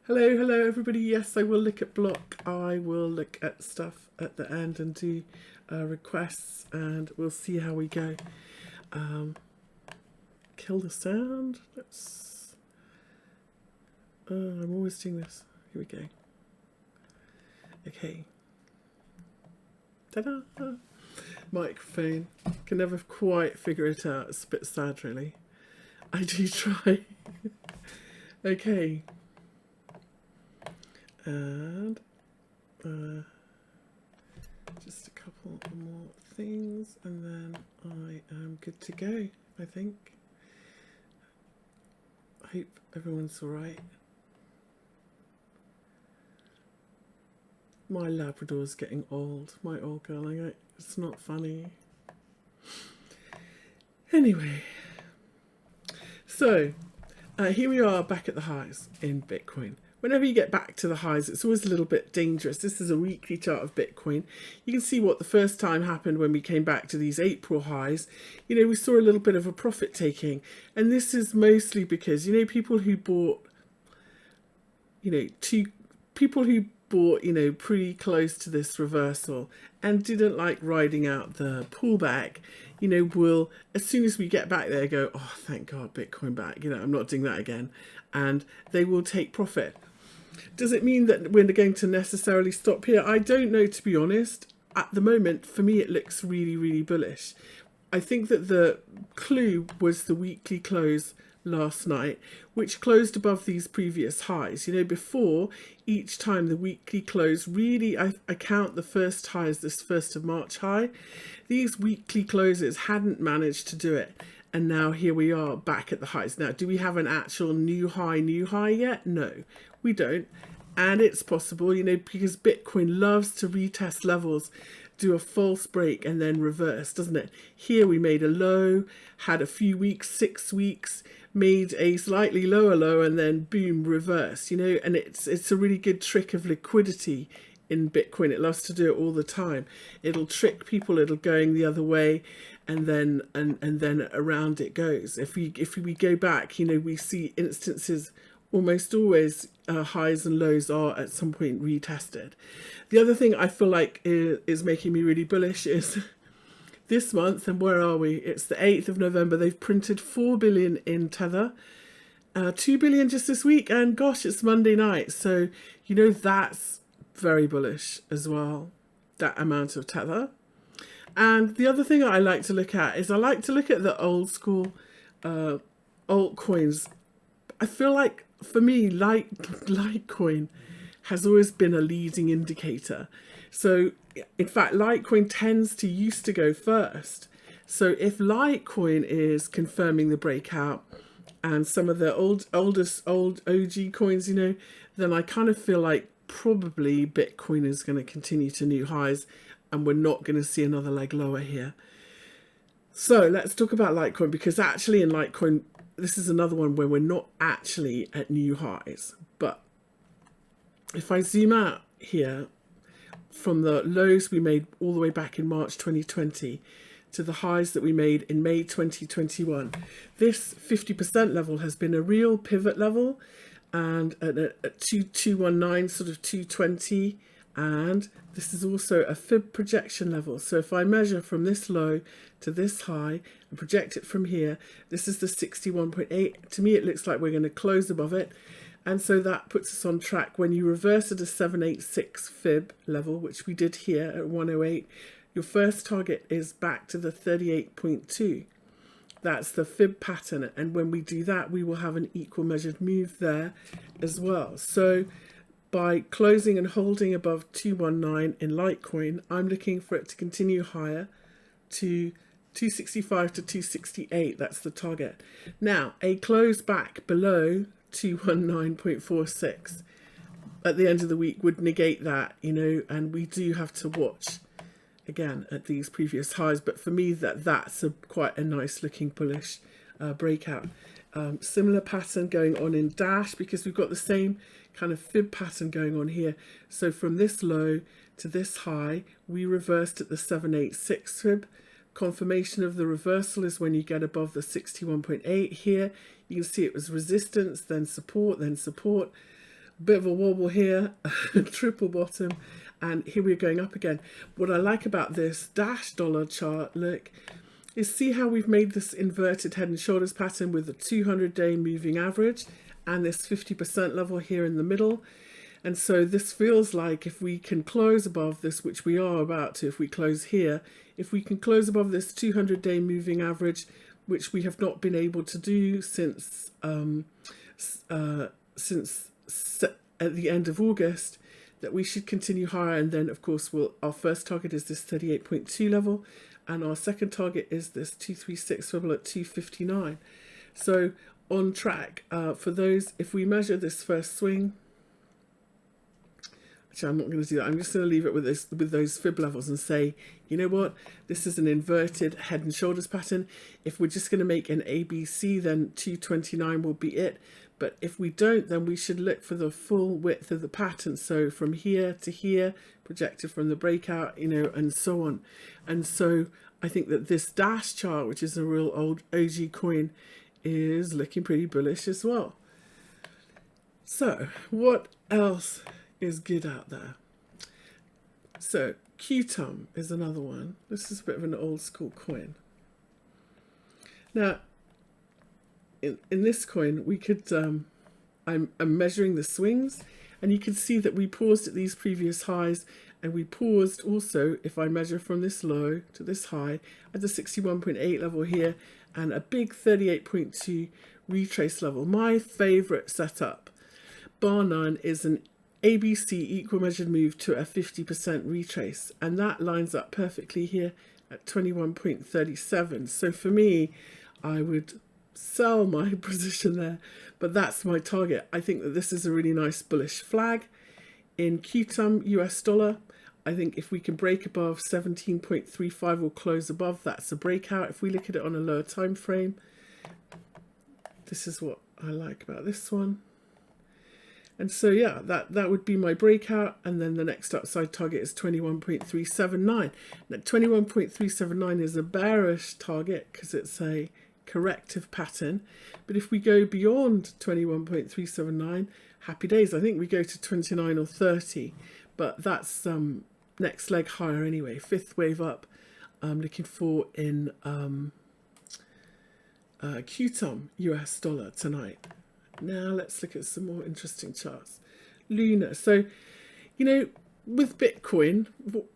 Hello, hello everybody. Yes, I will look at block. I will look at stuff at the end and do requests, and we'll see how we go. Kill the sound. Let's. I'm always doing this. Here we go. Okay. Ta-da! Microphone. Can never quite figure it out. It's a bit sad, really. I do try. Okay. And just a couple more things, and then I am good to go, I think. I hope everyone's all right. My Labrador's getting old. My old girl, it's not funny. Anyway, so here we are back at the highs in Bitcoin. Whenever you get back to the highs, it's always a little bit dangerous. This is a weekly chart of Bitcoin. You can see what the first time happened when we came back to these April highs. You know, we saw a little bit of a profit taking. And this is mostly because, you know, people who bought, pretty close to this reversal and didn't like riding out the pullback, will, as soon as we get back there, go, oh, thank God, Bitcoin back. I'm not doing that again. And they will take profit. Does it mean that we're going to necessarily stop here? I don't know, to be honest. At the moment, for me, it looks really, really bullish. I think that the clue was the weekly close last night, which closed above these previous highs. Before, each time the weekly close, really, I count the first high as this 1st of March high. These weekly closes hadn't managed to do it. And now here we are back at the highs. Now, do we have an actual new high yet? No, we don't. And it's possible, because Bitcoin loves to retest levels, do a false break and then reverse, doesn't it? Here we made a low, had a few weeks, 6 weeks, made a slightly lower low, and then boom, reverse, and it's a really good trick of liquidity in Bitcoin. It loves to do it all the time. It'll trick people, it'll going the other way, and then around it goes. If we go back, we see instances almost always highs and lows are at some point retested. The other thing I feel like is making me really bullish is this month, and where are we? It's the 8th of November. They've printed 4 billion in Tether, 2 billion just this week, and gosh, it's Monday night. So, that's very bullish as well, that amount of Tether. And the other thing I like to look at is I like to look at the old school altcoins. I feel like, for me, Litecoin has always been a leading indicator. So, in fact, Litecoin used to go first. So if Litecoin is confirming the breakout and some of the old OG coins, then I kind of feel like probably Bitcoin is going to continue to new highs and we're not going to see another leg lower here. So let's talk about Litecoin, because actually in Litecoin, this is another one where we're not actually at new highs. But if I zoom out here, from the lows we made all the way back in March 2020 to the highs that we made in May 2021, this 50% level has been a real pivot level, and at 2219, sort of 220, and this is also a fib projection level. So if I measure from this low to this high and project it from here, this is the 61.8. To me, it looks like we're going to close above it. And so that puts us on track. When you reverse at a 786 fib level, which we did here at 108, your first target is back to the 38.2. That's the fib pattern. And when we do that, we will have an equal measured move there as well. So by closing and holding above 219 in Litecoin, I'm looking for it to continue higher to 265 to 268. That's the target. Now, a close back below 219.46 at the end of the week would negate that, and we do have to watch again at these previous highs. But for me, that's quite a nice looking bullish breakout. Similar pattern going on in Dash, because we've got the same kind of fib pattern going on here. So from this low to this high, we reversed at the 786 fib. Confirmation of the reversal is when you get above the 61.8 here. You can see it was resistance, then support, bit of a wobble here, triple bottom, and here we're going up again. What I like about this Dash dollar chart, look, is see how we've made this inverted head and shoulders pattern with the 200-day moving average and this 50% level here in the middle. And so this feels like if we can close above this, which we are about to, if we close here, if we can close above this 200-day moving average, which we have not been able to do since at the end of August, that we should continue higher. And then of course our first target is this 38.2 level, and our second target is this 236 level at 259. So on track for those. If we measure this first swing, actually I'm not going to do that, I'm just going to leave it with this, with those fib levels, and say, you know what, this is an inverted head and shoulders pattern. If we're just going to make an ABC, then 229 will be it. But if we don't, then we should look for the full width of the pattern. So from here to here, projected from the breakout, you know, and so on. And so I think that this Dash chart, which is a real old OG coin, is looking pretty bullish as well. So what else is good out there? So Qtum is another one. This is a bit of an old school coin. Now, in this coin, we could, I'm measuring the swings, and you can see that we paused at these previous highs, and we paused also, if I measure from this low to this high, at the 61.8 level here, and a big 38.2 retrace level. My favorite setup, bar none, is an ABC equal measured move to a 50% retrace, and that lines up perfectly here at 21.37. So for me, I would sell my position there, but that's my target. I think that this is a really nice bullish flag in Qtum US dollar. I think if we can break above 17.35 or close above, that's a breakout. If we look at it on a lower time frame, this is what I like about this one. And so yeah, that would be my breakout, and then the next upside target is 21.379. Now 21.379 is a bearish target because it's a corrective pattern, but if we go beyond 21.379, happy days. I think we go to 29 or 30, but that's next leg higher anyway. Fifth wave up I'm looking for in Qtum US dollar tonight. Now let's look at some more interesting charts. Luna. So, you know, with Bitcoin,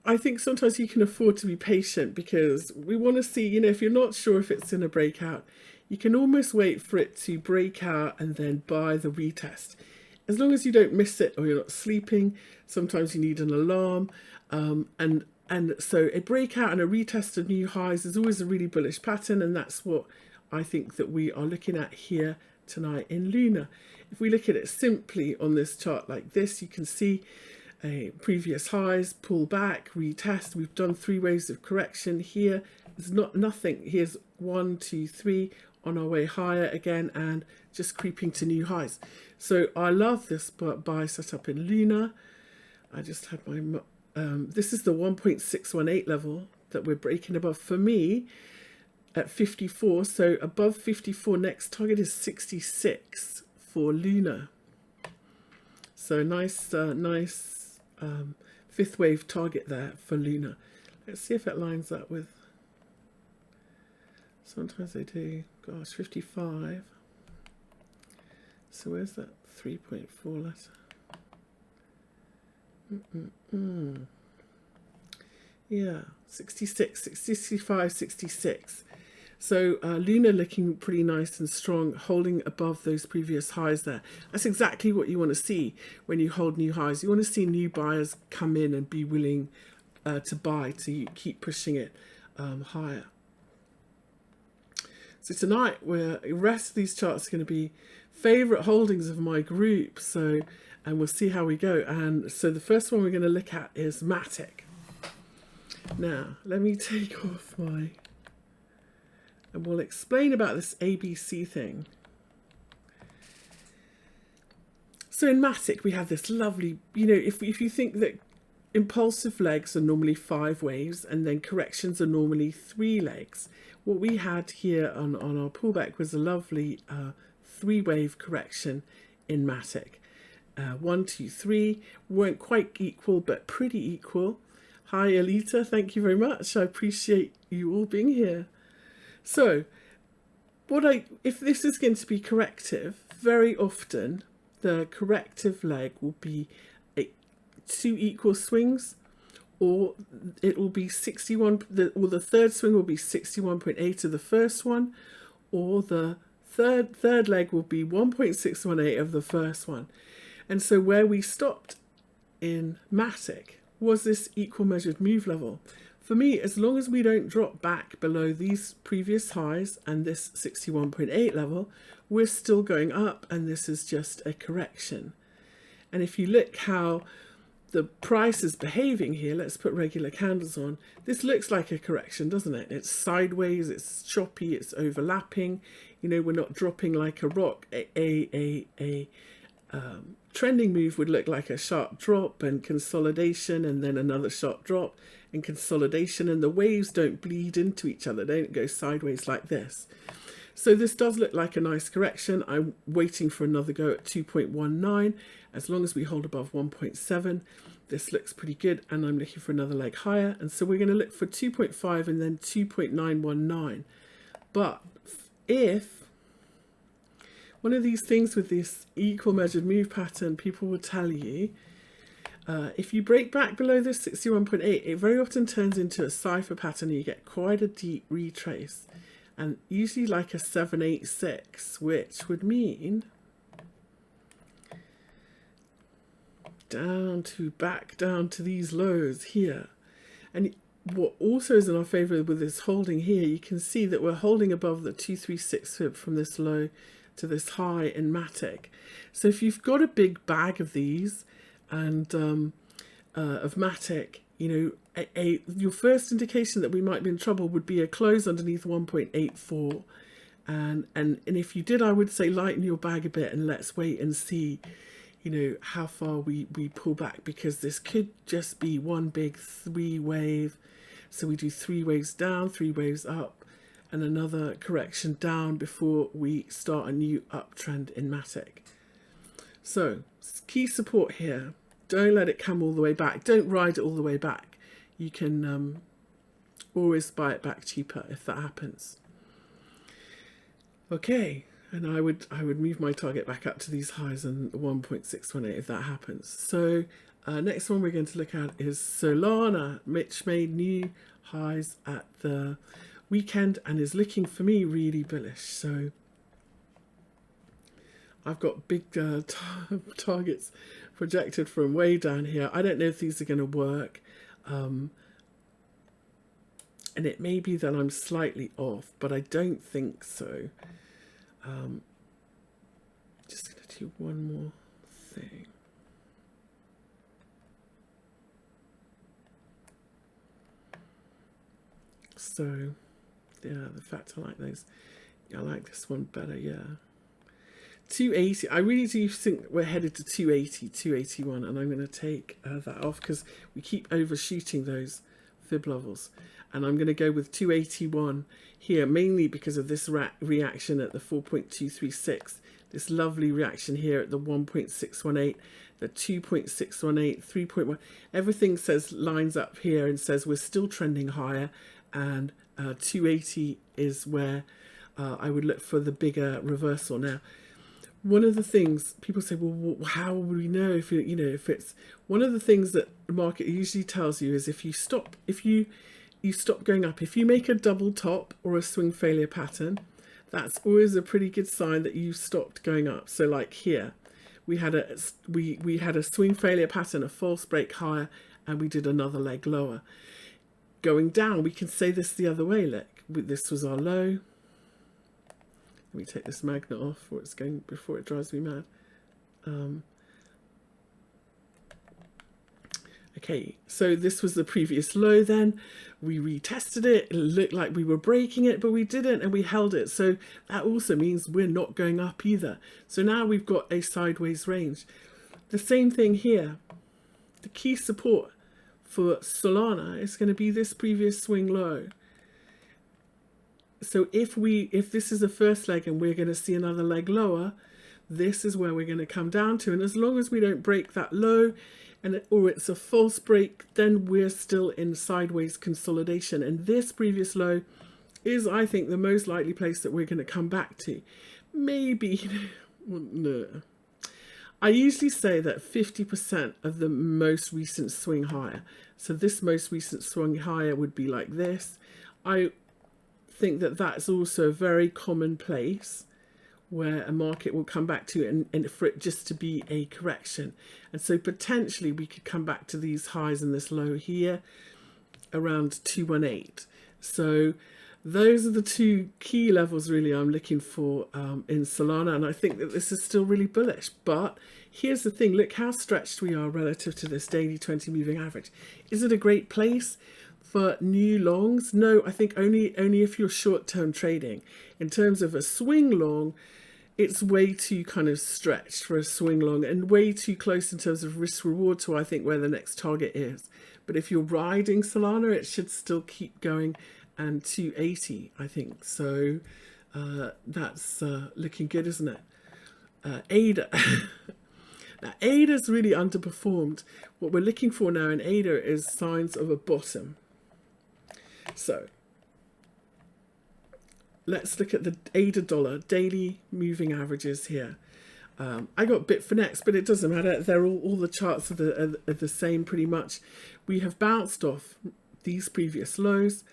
I think sometimes you can afford to be patient, because we want to see, you know, if you're not sure if it's in a breakout, you can almost wait for it to break out and then buy the retest. As long as you don't miss it or you're not sleeping, sometimes you need an alarm. And so a breakout and a retest of new highs is always a really bullish pattern, and that's what I think that we are looking at here tonight in Luna. If we look at it simply on this chart like this, you can see previous highs, pull back, retest. We've done 3 waves of correction here. There's nothing. Here's 1, 2, 3 on our way higher again, and just creeping to new highs. So I love this buy setup in Luna. I just had my this is the 1.618 level that we're breaking above for me at 54. So above 54, next target is 66 for Luna. So nice fifth wave target there for Luna. Let's see if it lines up with, sometimes they do. Gosh, 55. So where's that 3.4 letter? Yeah, 66, 65, 66. So Luna looking pretty nice and strong, holding above those previous highs there. That's exactly what you want to see when you hold new highs. You want to see new buyers come in and be willing to buy, to keep pushing it higher. So tonight, the rest of these charts are going to be favorite holdings of my group. So, and we'll see how we go. And so the first one we're going to look at is Matic. Now, let me take off my, and we'll explain about this ABC thing. So in Matic, we have this lovely, you know, if you think that impulsive legs are normally 5 waves and then corrections are normally 3 legs, what we had here on our pullback was a lovely 3-wave correction in Matic. 1, 2, 3 weren't quite equal, but pretty equal. Hi, Alita. Thank you very much. I appreciate you all being here. So, if this is going to be corrective, very often the corrective leg will be 2 equal swings, or it will be 61, or the third swing will be 61.8 of the first one, or the third leg will be 1.618 of the first one. And so where we stopped in Matic was this equal measured move level. For me, as long as we don't drop back below these previous highs and this 61.8 level, we're still going up, and this is just a correction. And if you look how the price is behaving here, let's put regular candles on. This looks like a correction, doesn't it? It's sideways, it's choppy, it's overlapping. You know, we're not dropping like a rock. A trending move would look like a sharp drop and consolidation, and then another sharp drop and consolidation, and the waves don't bleed into each other. They don't go sideways like this. So this does look like a nice correction. I'm waiting for another go at 2.19. As long as we hold above 1.7, this looks pretty good, and I'm looking for another leg higher. And so we're going to look for 2.5 and then 2.919. But if one of these things with this equal measured move pattern, people will tell you, if you break back below this 61.8, it very often turns into a cipher pattern, and you get quite a deep retrace. And usually like a 786, which would mean back down to these lows here. And what also is in our favor with this holding here, you can see that we're holding above the 236 fib from this low to this high in Matic. So if you've got a big bag of these and of Matic, you know, your first indication that we might be in trouble would be a close underneath 1.84. And if you did, I would say lighten your bag a bit and let's wait and see, you know, how far we pull back, because this could just be one big 3 wave. So we do 3 waves down, 3 waves up, and another correction down before we start a new uptrend in Matic. So key support here. Don't let it come all the way back. Don't ride it all the way back. You can always buy it back cheaper if that happens. Okay, and I would move my target back up to these highs and 1.618 if that happens. So next one we're going to look at is Solana, which made new highs at the weekend and is looking for me really bullish. So I've got big targets projected from way down here. I don't know if these are going to work. And it may be that I'm slightly off, but I don't think so. Just going to do one more thing. So, yeah, the fact I like those. I like this one better, yeah. 280, I really do think we're headed to 280, 281, and I'm going to take that off because we keep overshooting those fib levels. And I'm going to go with 281 here, mainly because of this reaction at the 4.236, this lovely reaction here at the 1.618, the 2.618, 3.1. Everything lines up here and says we're still trending higher, and 280 is where I would look for the bigger reversal. Now, one of the things people say, well, how will we know if if it's one of the things that the market usually tells you is if you stop going up, if you make a double top or a swing failure pattern, that's always a pretty good sign that you stopped going up. So like here, we had a swing failure pattern, a false break higher, and we did another leg lower. Going down, we can say this the other way. Look, this was our low. Let me take this magnet off before it drives me mad. Okay, so this was the previous low then. We retested it. It looked like we were breaking it, but we didn't, and we held it. So that also means we're not going up either. So now we've got a sideways range. The same thing here. The key support for Solana is going to be this previous swing low. So if this is the first leg and we're going to see another leg lower, this is where we're going to come down to. And as long as we don't break that low, or it's a false break, then we're still in sideways consolidation. And this previous low is, I think, the most likely place that we're going to come back to. Maybe, no. I usually say that 50% of the most recent swing higher. So this most recent swing higher would be like this. I think that that's also a very common place where a market will come back to, and for it just to be a correction. And so potentially we could come back to these highs and this low here around 218. So those are the two key levels really I'm looking for in Solana, and I think that this is still really bullish. But here's the thing, look how stretched we are relative to this daily 20 moving average. Is it a great place for new longs? No, I think only if you're short-term trading. In terms of a swing long, it's way too kind of stretched for a swing long, and way too close in terms of risk reward to, I think, where the next target is. But if you're riding Solana, it should still keep going, and 280, I think. So that's looking good, isn't it? ADA. Now, ADA's really underperformed. What we're looking for now in ADA is signs of a bottom. So let's look at the ADA dollar daily moving averages here. I got Bitfinex, but it doesn't matter. They're all the charts are the same pretty much. We have bounced off these previous lows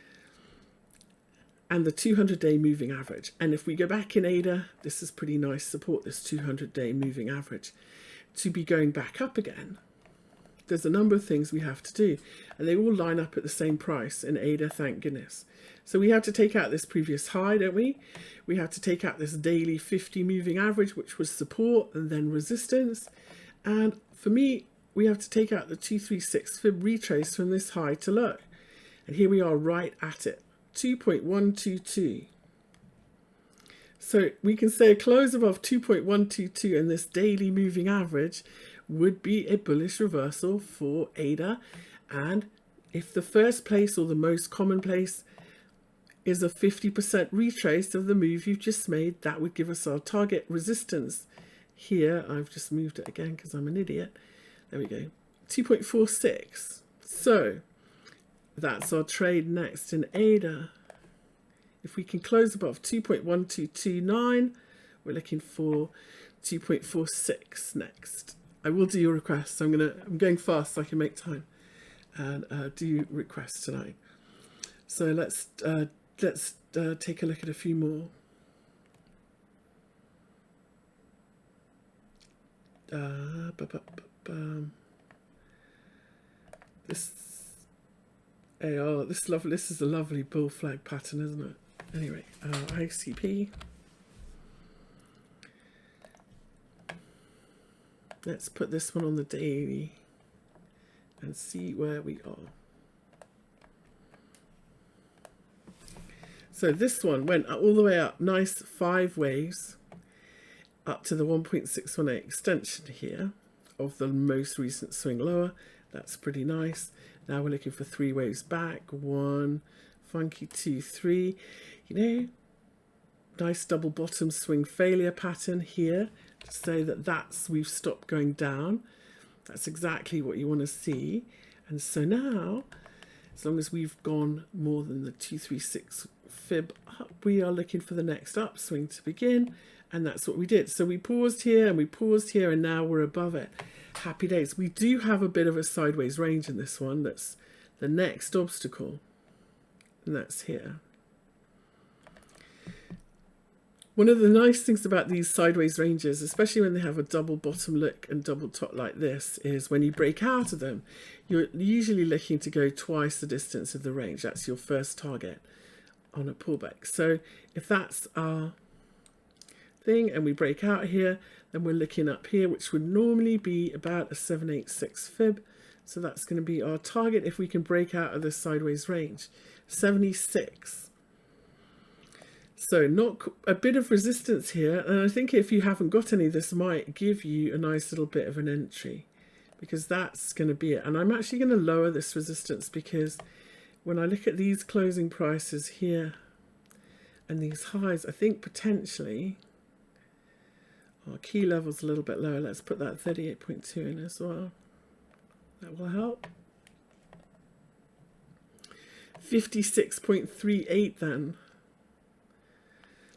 and the 200-day moving average. And if we go back in ADA, this is pretty nice support, this 200-day moving average. To be going back up again, there's a number of things we have to do, and they all line up at the same price in ADA, thank goodness. So we have to take out this previous high, don't we? We have to take out this daily 50 moving average, which was support and then resistance. And for me, we have to take out the 236 fib retrace from this high to low. And here we are right at it, 2.122. So we can say a close above 2.122 and this daily moving average would be a bullish reversal for ADA. And if the first place, or the most common place, is a 50% retrace of the move you've just made, that would give us our target resistance here. I've just moved it again because I'm an idiot. There we go, 2.46. So that's our trade next in ADA. If we can close above 2.1229, we're looking for 2.46 next. I will do your requests. I'm going fast so I can make time and do requests tonight. So let's take a look at a few more. This is a lovely bull flag pattern, isn't it? Anyway, ICP. Let's put this one on the daily and see where we are. So this one went all the way up, nice 5 waves up to the 1.618 extension here of the most recent swing lower. That's pretty nice. Now we're looking for 3 waves back, 1, funky 2, 3. You know, nice double bottom swing failure pattern here to say that we've stopped going down. That's exactly what you want to see. And so now, as long as we've gone more than the 236 fib up, we are looking for the next upswing to begin, and that's what we did. So we paused here and we paused here, and now we're above it. Happy days. We do have a bit of a sideways range in this one. That's the next obstacle, and that's here. One of the nice things about these sideways ranges, especially when they have a double bottom look and double top like this, is when you break out of them, you're usually looking to go twice the distance of the range. That's your first target on a pullback. So if that's our thing and we break out here, then we're looking up here, which would normally be about a 786 fib. So that's going to be our target if we can break out of this sideways range, 76. So not a bit of resistance here, and I think if you haven't got any, this might give you a nice little bit of an entry, because that's going to be it. And I'm actually going to lower this resistance, because when I look at these closing prices here and these highs, I think potentially Our key level's a little bit lower. Let's put that 38.2 in as well. That will help. 56.38 then.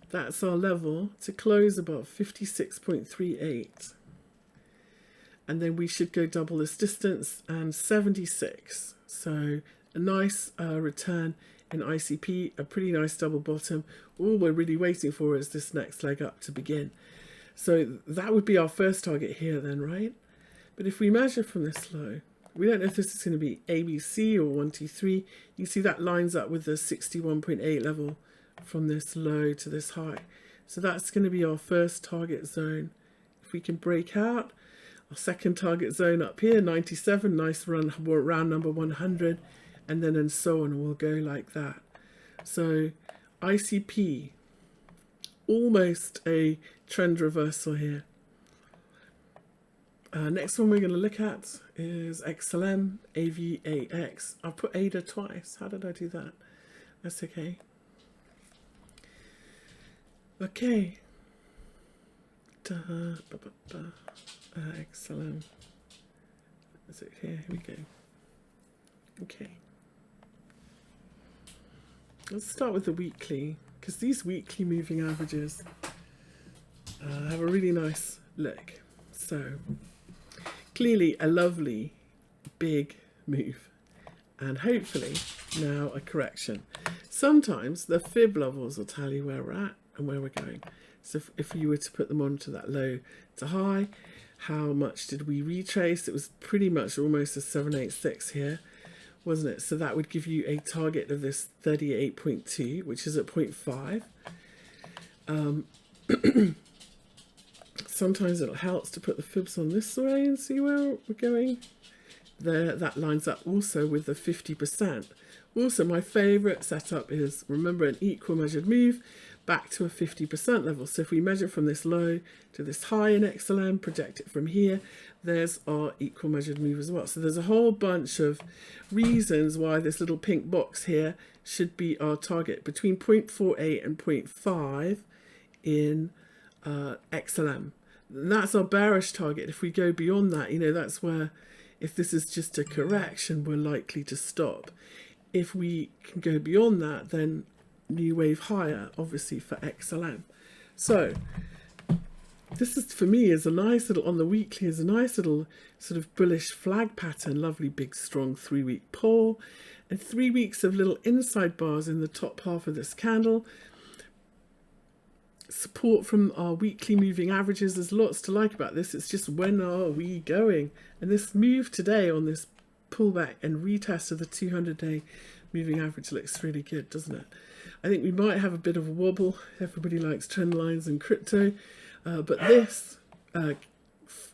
That's our level to close above 56.38. And then we should go double this distance and 76. So a nice return in ICP, a pretty nice double bottom. All we're really waiting for is this next leg up to begin. So that would be our first target here then, right? But if we measure from this low, we don't know if this is going to be ABC or 1, 2, 3. You see that lines up with the 61.8 level from this low to this high. So that's going to be our first target zone. If we can break out, our second target zone up here, 97, nice run, round number 100, and so on, and we'll go like that. So ICP, almost a trend reversal here. Next one we're going to look at is XLM, AVAX. I've put ADA twice. How did I do that? That's okay. Okay. XLM. Is it here? Here we go. Okay. Let's start with the weekly, because these weekly moving averages have a really nice look. So clearly a lovely big move, and hopefully now a correction. Sometimes the fib levels will tell you where we're at and where we're going. So if you were to put them onto that low to high, how much did we retrace? It was pretty much almost a 786 here, wasn't it? So that would give you a target of this 38.2, which is at 0.5. Sometimes it helps to put the fibs on this way and see where we're going. There, that lines up also with the 50%. Also, my favorite setup is, remember, an equal measured move back to a 50% level. So if we measure from this low to this high in XLM, project it from here, there's our equal measured move as well. So there's a whole bunch of reasons why this little pink box here should be our target between 0.48 and 0.5 in XLM. And that's our bearish target. If we go beyond that, you know, that's where, if this is just a correction, we're likely to stop. If we can go beyond that, then new wave higher, obviously, for XLM. So this is, for me, is a nice little, on the weekly, is a nice little sort of bullish flag pattern, lovely big strong 3-week pull, and 3 weeks of little inside bars in the top half of this candle. Support from our weekly moving averages. There's lots to like about this. It's just, when are we going? And this move today on this pullback and retest of the 200-day moving average looks really good, doesn't it? I think we might have a bit of a wobble. Everybody likes trend lines and crypto, but this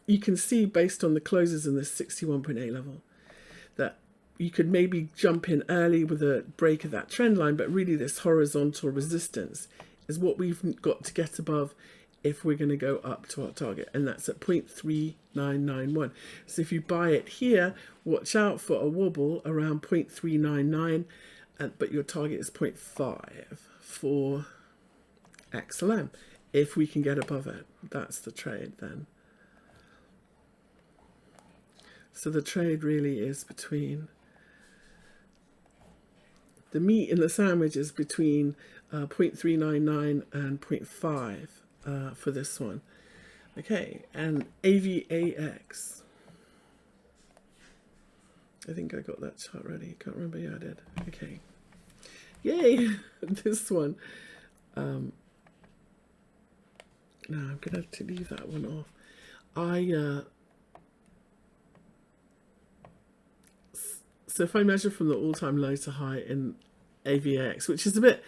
you can see based on the closes in this 61.8 level that you could maybe jump in early with a break of that trend line, but really this horizontal resistance is what we've got to get above if we're going to go up to our target, and that's at 0.3991. So if you buy it here, watch out for a wobble around 0.399, but your target is 0.5 for XLM. If we can get above it, that's the trade then. So the trade really is between, the meat in the sandwich is between 0.399 and 0.5 for this one. Okay, and AVAX. I think I got that chart ready. Can't remember. Yeah, I did. Okay. Yay! This one. No, I'm going to have to leave that one off. So if I measure from the all-time low to high in AVAX, which is a bit,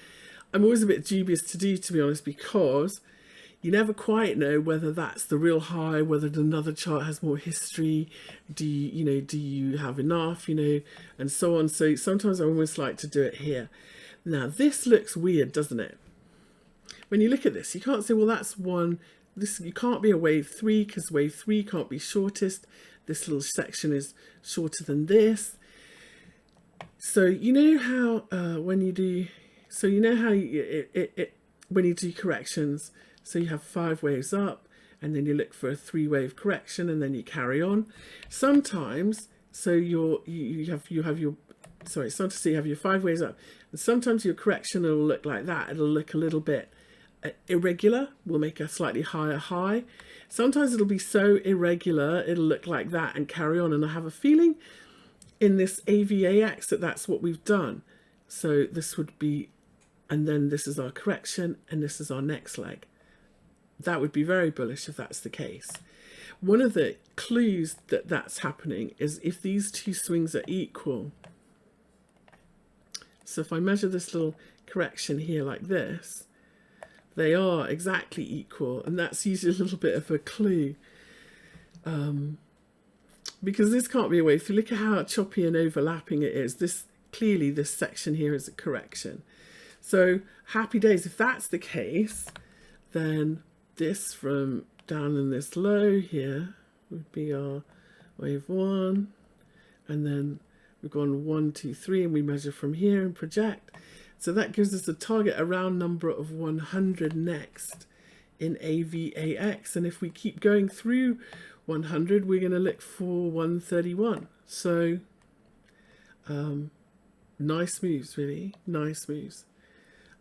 I'm always a bit dubious to do, to be honest, because you never quite know whether that's the real high, whether another chart has more history, do you have enough, and so on. So sometimes I almost like to do it here. Now this looks weird, doesn't it? When you look at this, you can't say, well, that's one. This, you can't be a wave 3 because wave 3 can't be shortest. This little section is shorter than this. So you know how when you do, when you do corrections, so you have 5 waves up and then you look for a 3-wave correction, and then you carry on. Sometimes, so you have your sorry, sometimes you have your 5 waves up, and sometimes your correction will look like that. It'll look a little bit irregular. We'll make a slightly higher high. Sometimes it'll be so irregular it'll look like that and carry on. And I have a feeling in this AVAX that that's what we've done. So this would be, and then this is our correction, and this is our next leg. That would be very bullish if that's the case. One of the clues that that's happening is if these two swings are equal. So if I measure this little correction here like this, they are exactly equal, and that's usually a little bit of a clue. Because this can't be a wave. If you look at how choppy and overlapping it is, clearly this section here is a correction. So happy days. If that's the case, then this from down in this low here would be our wave 1, and then we've gone 1, 2, 3, and we measure from here and project. So that gives us a target, a round number of 100 next in AVAX. And if we keep going through 100, we're going to look for 131. So nice moves, really. Nice moves.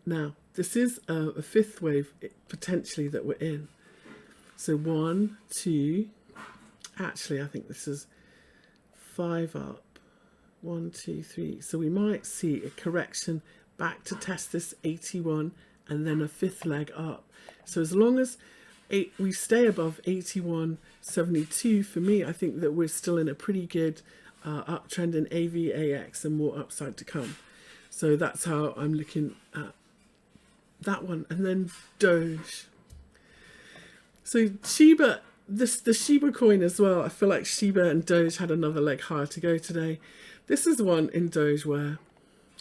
Now, this is a 5th wave potentially that we're in. So 1, 2, actually I think this is 5 up. 1, 2, 3. So we might see a correction back to test this 81 and then a 5th leg up. So as long as we stay above 81.72, for me, I think that we're still in a pretty good uptrend in AVAX and more upside to come. So that's how I'm looking at that one. And then Doge. So Shiba, the Shiba coin as well. I feel like Shiba and Doge had another leg higher to go today. This is one in Doge where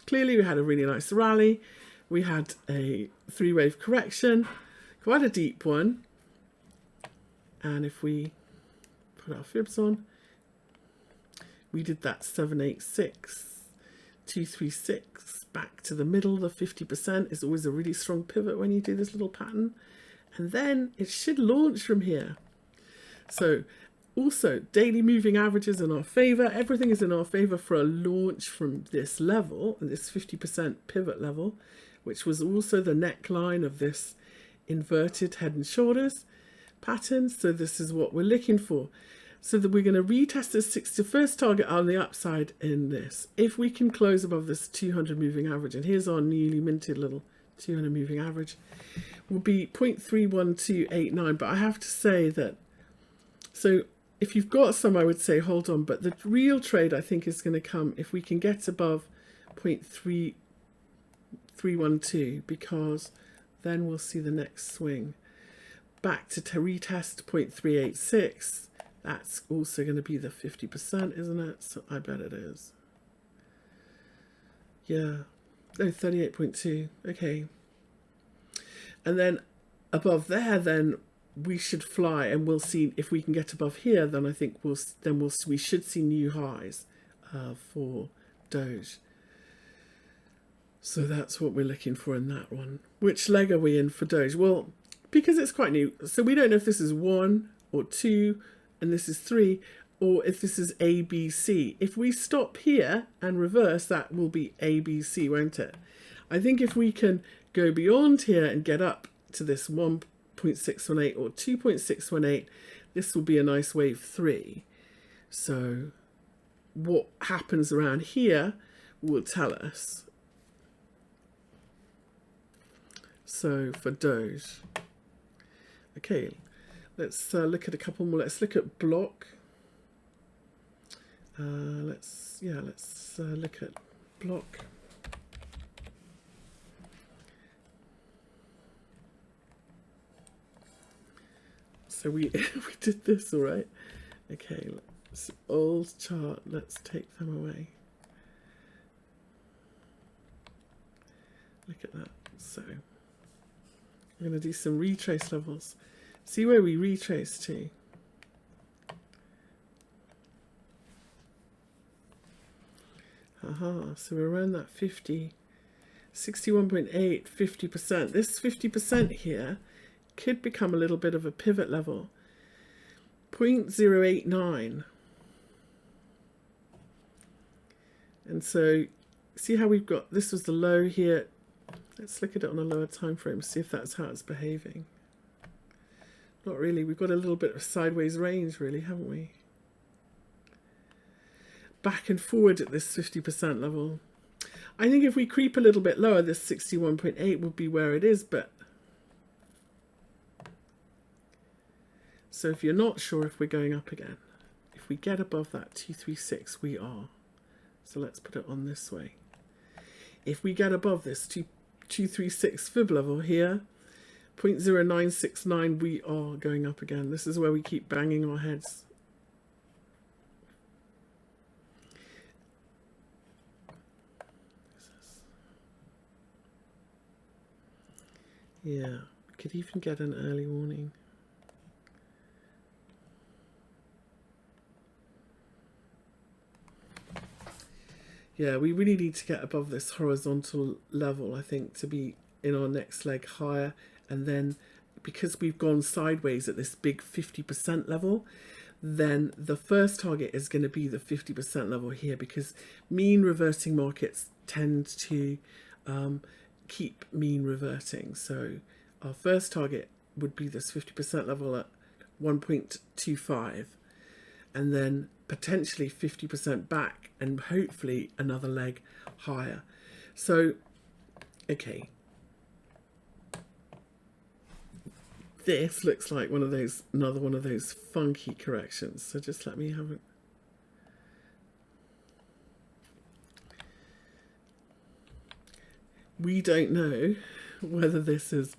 clearly we had a really nice rally. We had a 3-wave correction, quite a deep one. And if we put our fibs on, we did that 786, 236 back to the middle. The 50% is always a really strong pivot when you do this little pattern. And then it should launch from here. So also, daily moving averages in our favor. Everything is in our favor for a launch from this level, this 50% pivot level, which was also the neckline of this inverted head and shoulders pattern. So this is what we're looking for. So that we're going to retest this first target on the upside in this. If we can close above this 200 moving average, and here's our newly minted little 200 moving average, will be 0.31289. But I have to say that, so if you've got some, I would say hold on, but the real trade I think is going to come if we can get above 0.312, because then we'll see the next swing back to retest 0.386. That's also going to be the 50%, isn't it? So I bet it is. Yeah. Oh, 38.2. Okay. And then above there, then we should fly, and we'll see if we can get above here. Then I think we should see new highs for Doge. So that's what we're looking for in that one. Which leg are we in for Doge? Well, because it's quite new, so we don't know if this is 1 or 2, and this is 3, or if this is A, B, C. If we stop here and reverse, that will be A, B, C, won't it? I think if we can go beyond here and get up to this 1.618 or 2.618, this will be a nice wave 3. So what happens around here will tell us. So for Doge. Okay, let's look at a couple more. Let's look at block. Let's look at block. So we did this, all right. Okay, let's old chart. Let's take them away. Look at that. So I'm going to do some retrace levels. See where we retrace to. So we're around that 50, 61.8, 50%. This 50% here could become a little bit of a pivot level. 0.089. And so see how we've got, this was the low here. Let's look at it on a lower time frame, see if that's how it's behaving. Not really. We've got a little bit of sideways range, really, haven't we? Back and forward at this 50% level. I think if we creep a little bit lower, this 61.8 would be where it is, but so if you're not sure if we're going up again, if we get above that 236, we are. So let's put it on this way. If we get above this 236 fib level here, 0.0969, we are going up again. This is where we keep banging our heads. Yeah, we could even get an early warning. Yeah, we really need to get above this horizontal level, I think, to be in our next leg higher. And then because we've gone sideways at this big 50% level, then the first target is going to be the 50% level here, because mean reverting markets tend to keep mean reverting. So our first target would be this 50% level at 1.25, and then potentially 50% back, and hopefully another leg higher. So, okay. This looks like one of those, another one of those funky corrections. So just let me have it. We don't know whether this is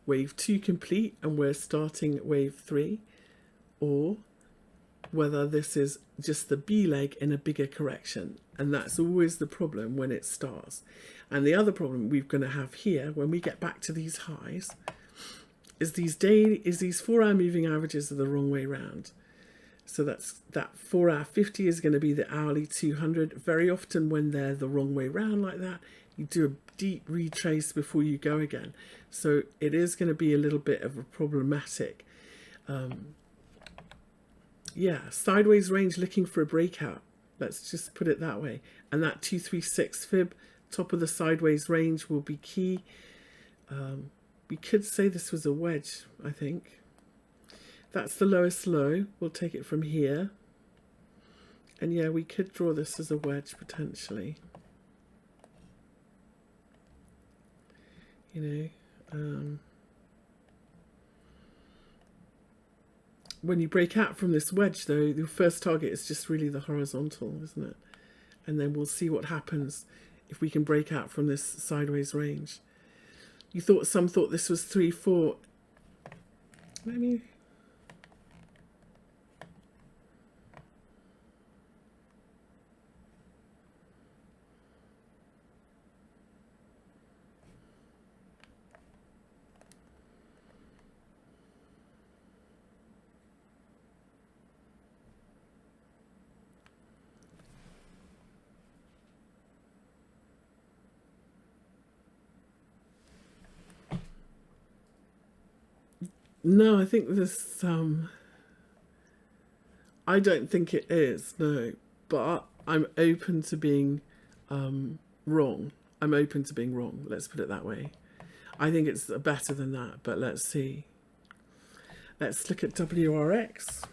wave 2 complete and we're starting wave 3, or whether this is just the B leg in a bigger correction. And that's always the problem when it starts. And the other problem we're going to have here when we get back to these highs is these 4-hour moving averages are the wrong way round. So that's that 4-hour 50 is going to be the hourly 200. Very often when they're the wrong way round like that, you do a deep retrace before you go again. So it is going to be a little bit of a problematic. Yeah, sideways range looking for a breakout. Let's just put it that way. And that 236 fib, top of the sideways range, will be key. We could say this was a wedge, I think. That's the lowest low. We'll take it from here. And yeah, we could draw this as a wedge potentially. You know, when you break out from this wedge, though, the first target is just really the horizontal, isn't it? And then we'll see what happens if we can break out from this sideways range. Some thought this was 3-4. Let me. No, I think this, I don't think it is, no, but I'm open to being wrong. I'm open to being wrong, let's put it that way. I think it's better than that, but let's see. Let's look at WRX.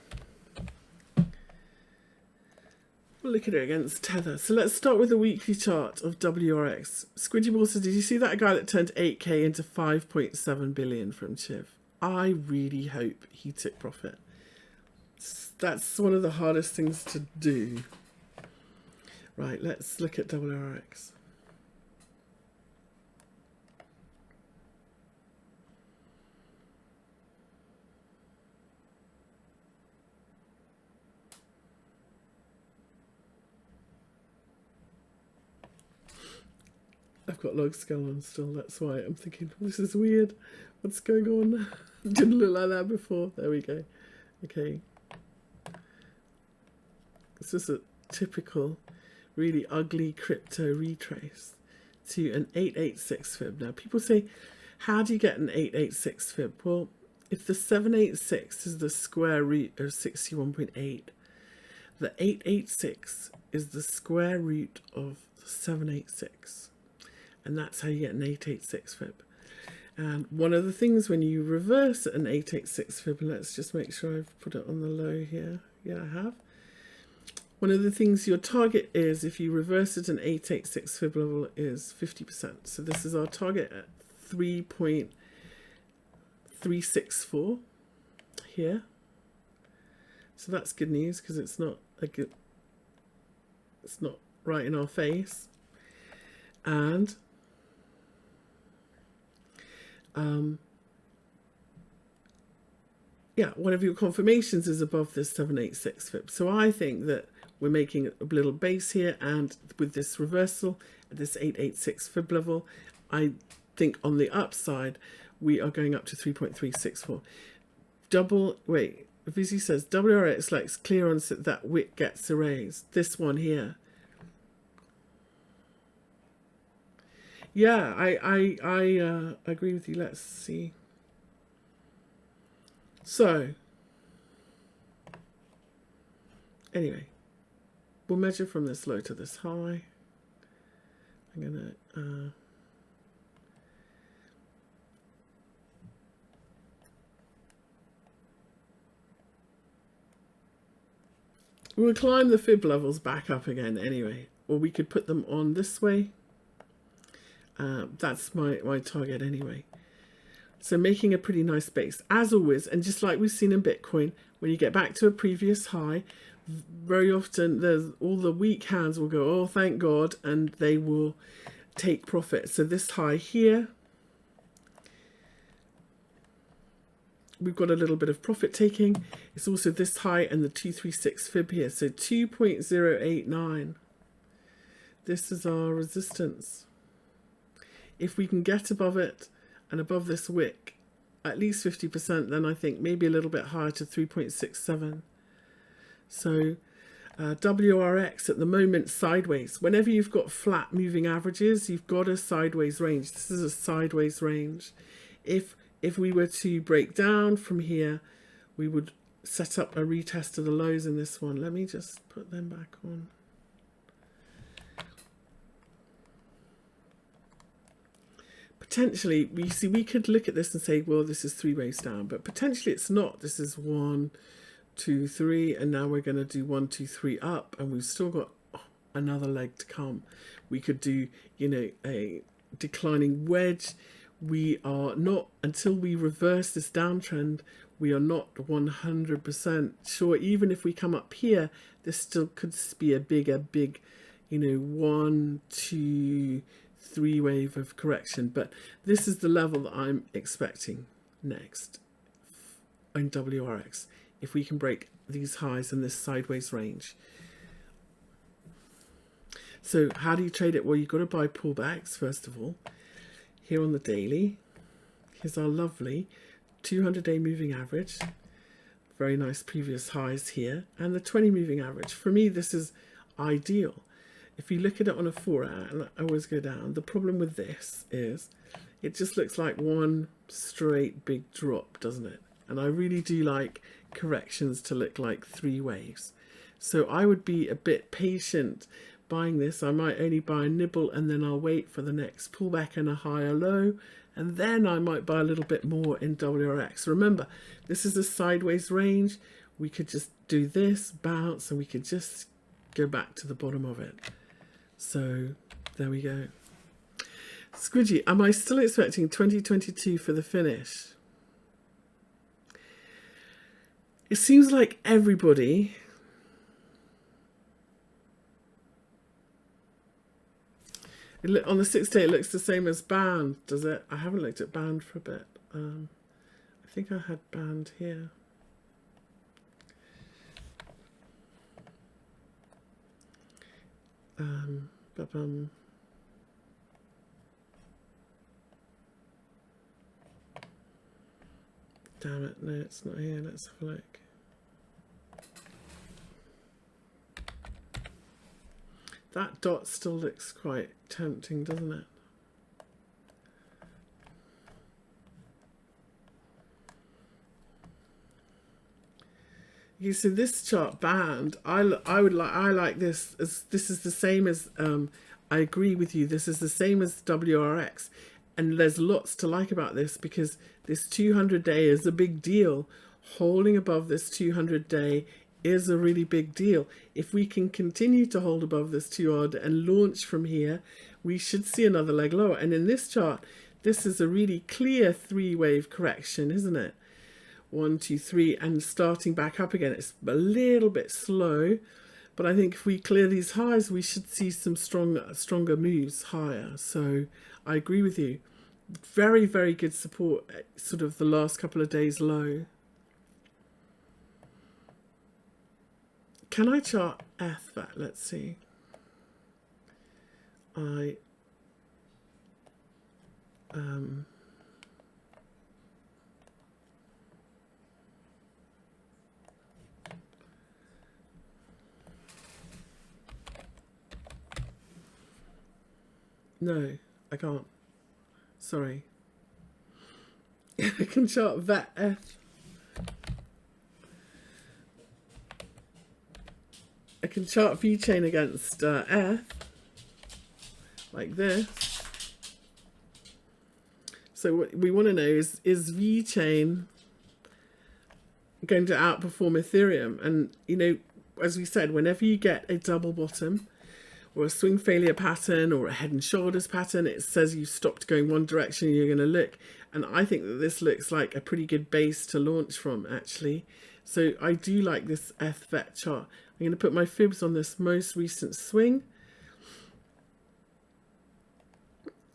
We'll look at it against Tether. So let's start with the weekly chart of WRX. Squidgy Water, did you see that guy that turned 8K into 5.7 billion from Chiv? I really hope he took profit. That's one of the hardest things to do. Right, let's look at WRX. I've got log scale on still, that's why I'm thinking, this is weird. What's going on? Didn't look like that before. There we go. Okay. This is a typical, really ugly crypto retrace to an 886 fib. Now, people say, how do you get an 886 fib? Well, if the 786 is the square root of 61.8, the 886 is the square root of 786. And that's how you get an 886 fib. And one of the things when you reverse an 886 fib, let's just make sure I've put it on the low here. Yeah, I have. One of the things your target is, if you reverse it, an 886 fib level is 50%. So this is our target at 3.364 here. So that's good news because it's not right in our face. And yeah, one of your confirmations is above this 786 fib. So I think that we're making a little base here, and with this reversal at this 886 fib level, I think on the upside we are going up to 3.364. Vizzy says WRX likes clearance that wick gets erased. This one here. Yeah, I agree with you. Let's see. So anyway, we'll measure from this low to this high. I'm gonna we'll climb the fib levels back up again anyway, or we could put them on this way. That's my target anyway. So making a pretty nice base as always, and just like we've seen in Bitcoin, when you get back to a previous high, very often there's all the weak hands will go, oh thank God, and they will take profit. So this high here, we've got a little bit of profit taking. It's also this high and the 236 fib here, so 2.089. This is our resistance. If we can get above it and above this wick, at least 50%, then I think maybe a little bit higher to 3.67. So WRX at the moment sideways. Whenever you've got flat moving averages, you've got a sideways range. This is a sideways range. If we were to break down from here, we would set up a retest of the lows in this one. Let me just put them back on. Potentially, we could look at this and say, well, this is 3 waves down, but potentially it's not. This is 1, 2, 3, and now we're going to do 1, 2, 3 up, and we've still got another leg to come. We could do, a declining wedge. We are not, until we reverse this downtrend, we are not 100% sure. Even if we come up here, this still could be a big, 1, 2, 3 wave of correction. But this is the level that I'm expecting next in WRX. If we can break these highs in this sideways range. So how do you trade it? Well, you've got to buy pullbacks, first of all. Here on the daily, here's our lovely 200-day moving average. Very nice previous highs here. And the 20 moving average. For me, this is ideal. If you look at it on a 4-hour, and I always go down, the problem with this is it just looks like one straight big drop, doesn't it? And I really do like corrections to look like 3 waves. So I would be a bit patient buying this. I might only buy a nibble and then I'll wait for the next pullback and a higher low, and then I might buy a little bit more in WRX. Remember, this is a sideways range. We could just do this, bounce, and we could just go back to the bottom of it. So there we go. Squidgy, am I still expecting 2022 for the finish? It seems like everybody on the 6th day, it looks the same as Band, does it? I haven't looked at Band for a bit. I think I had Band here. Damn it, no, it's not here. Let's have a look. That dot still looks quite tempting, doesn't it? You see this chart band. I like this as this is the same as I agree with you. This is the same as WRX, and there's lots to like about this because this 200 day is a big deal. Holding above this 200 day is a really big deal. If we can continue to hold above this 200 and launch from here, we should see another leg lower. And in this chart, this is a really clear 3-wave correction, isn't it? 1, 2, 3, and starting back up again. It's a little bit slow, but I think if we clear these highs, we should see some stronger moves higher. So I agree with you. Very, very good support, sort of the last couple of days low. Can I chart that? Let's see. No, I can't. Sorry. I can chart that F. I can chart V-chain against F, like this. So what we want to know is V-chain going to outperform Ethereum? And, you know, as we said, whenever you get a double bottom or a swing failure pattern or a head and shoulders pattern, it says you've stopped going one direction and you're going to look. And I think that this looks like a pretty good base to launch from, actually. So I do like this FVET chart. I'm going to put my fibs on this most recent swing.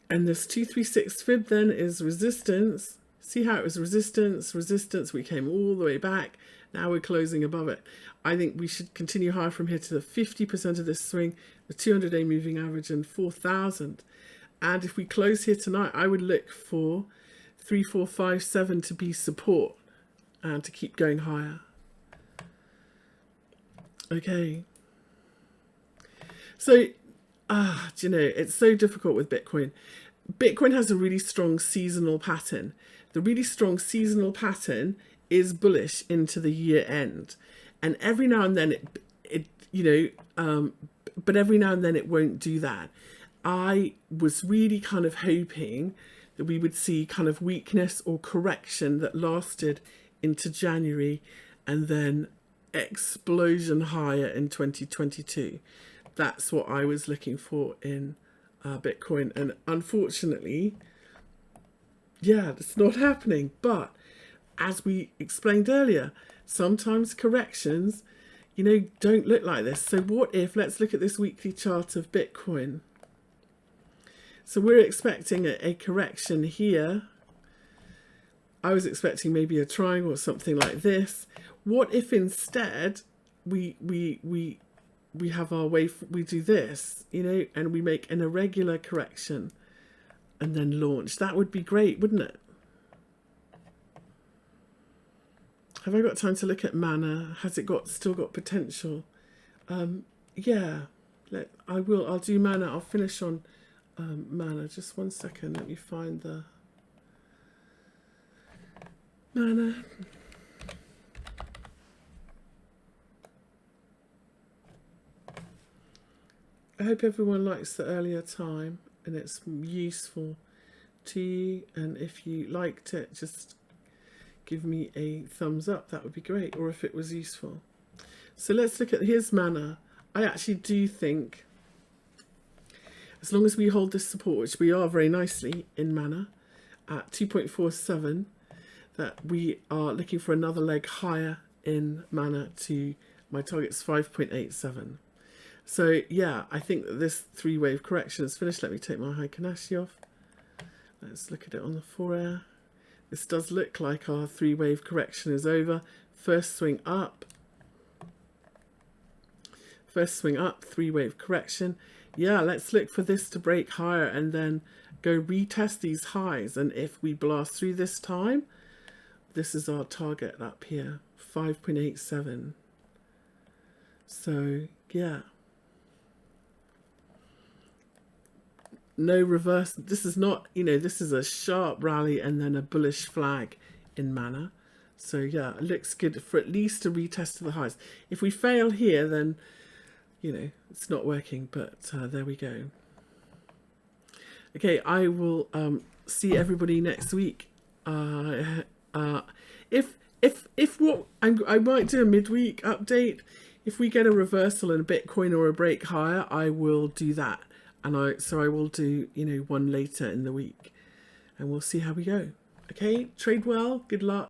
And this 236 fib then is resistance. See how it was resistance, resistance. We came all the way back. Now we're closing above it. I think we should continue higher from here to the 50% of this swing, the 200-day moving average, and 4,000. And if we close here tonight, I would look for 3, 4, 5, 7 to be support and to keep going higher. Okay. So, do you know, it's so difficult with Bitcoin. Bitcoin has a really strong seasonal pattern. The really strong seasonal pattern is bullish into the year end. And every now and then but every now and then it won't do that. I was really kind of hoping that we would see kind of weakness or correction that lasted into January and then explosion higher in 2022. That's what I was looking for in Bitcoin. And unfortunately, yeah, it's not happening. But as we explained earlier, sometimes corrections, you know, don't look like this. So what if, let's look at this weekly chart of Bitcoin. So we're expecting a correction here. I was expecting maybe a triangle or something like this. What if instead we have our way, we do this, you know, and we make an irregular correction and then launch? That would be great, wouldn't it? Have I got time to look at mana? Has it still got potential? Yeah, I'll do mana. I'll finish on mana. Just 1 second. Let me find the mana. I hope everyone likes the earlier time and it's useful to you. And if you liked it, just give me a thumbs up. That would be great. Or if it was useful. So let's look at, here's mana. I actually do think, as long as we hold this support, which we are very nicely in mana at 2.47, that we are looking for another leg higher in mana to my target's 5.87. So yeah, I think that this 3-wave correction is finished. Let me take my Heikenhashi off. Let's look at it on the 4-hour. This does look like our 3-wave correction is over. First swing up. First swing up, 3-wave correction. Yeah, let's look for this to break higher and then go retest these highs. And if we blast through this time, this is our target up here, 5.87. So yeah. No reverse. This is not, you know, this is a sharp rally and then a bullish flag in mana. So yeah, it looks good for at least a retest of the highs. If we fail here, then, you know, it's not working, but there we go. Okay, I will see everybody next week. If what I might do a midweek update. If we get a reversal in a Bitcoin or a break higher, I will do that, and I will do, you know, one later in the week, and we'll see how we go. Okay, trade well. Good luck.